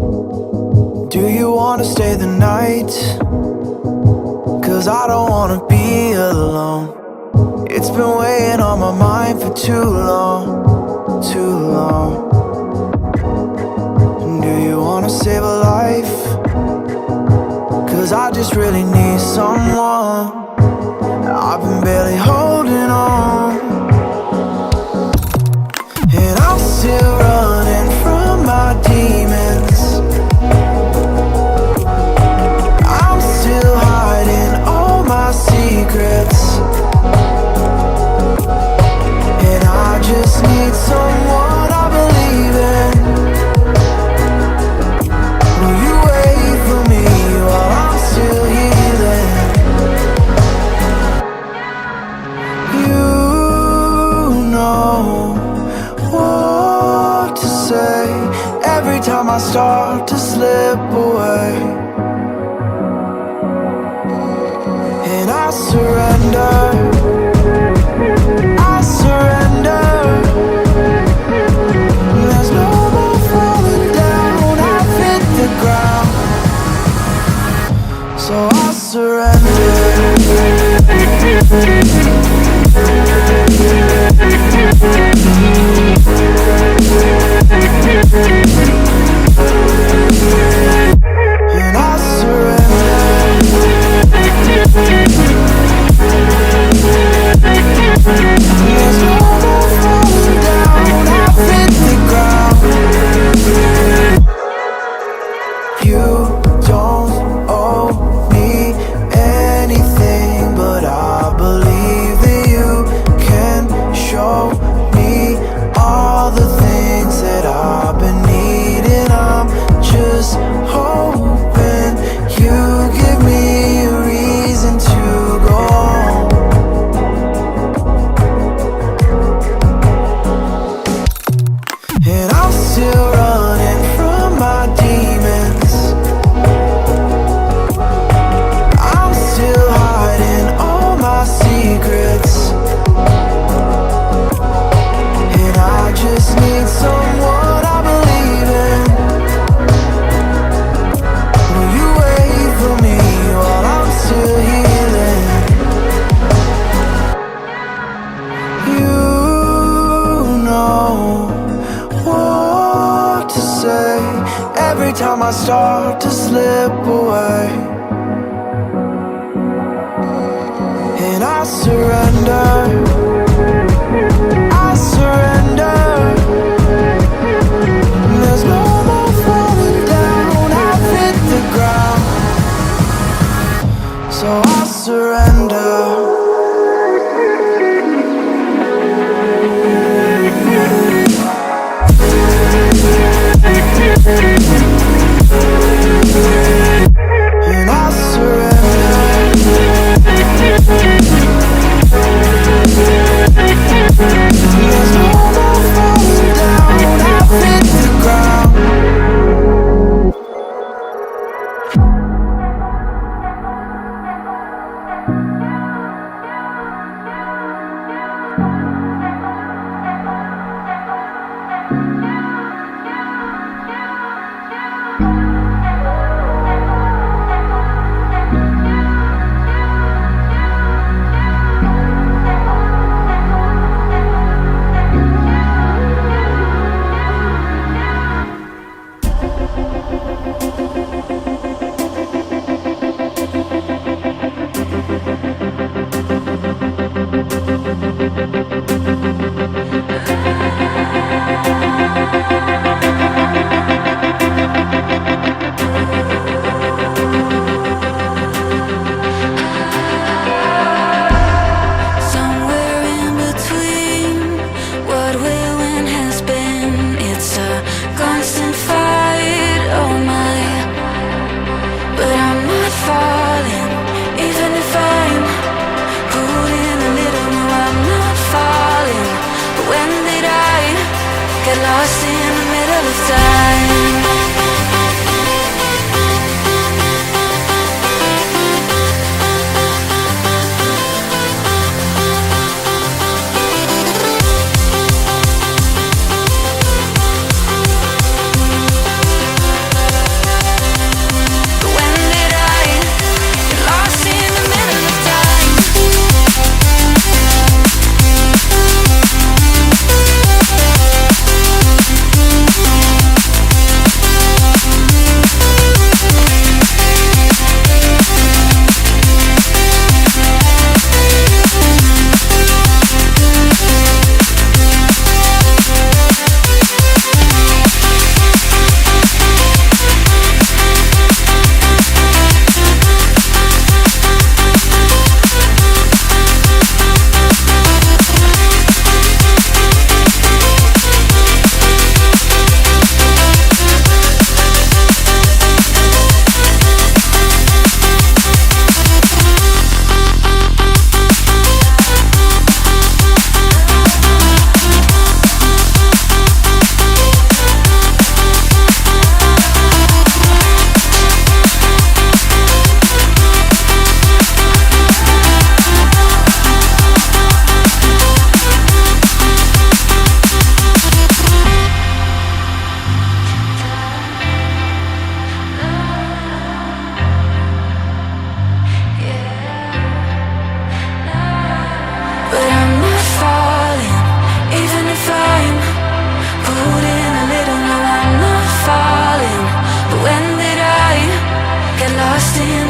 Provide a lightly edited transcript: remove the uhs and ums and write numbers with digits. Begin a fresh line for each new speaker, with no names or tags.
Do you wanna stay the night? 'Cause I don't wanna be alone. It's been weighing on my mind for too long, too long. Do you wanna save a life? 'Cause I just really need someone. I've been barely holding on, and I'm still running from my demons. I'm still hiding all my secrets, and I just need someone I believe in. Will you wait for me while I'm still healing? You know what to say every time I start to slip away, and I surrender, I surrender. There's no more falling down, I've hit the ground, so I surrender. And I surrender. There's no more falling down, I've hit the ground. You don't owe me anything, but I believe that you can show me all the things that I've been needing. I'm just hoping you give me a reason to go on. And I'm still running from my demons. I'm still hiding all my secrets, and I just need someone I believe in. Will you wait for me while I'm still healing? You know what to say every time I start to slip away, and I surrender, I surrender. There's no more falling down, I've hit the ground, so I surrender. And I surrender.
See you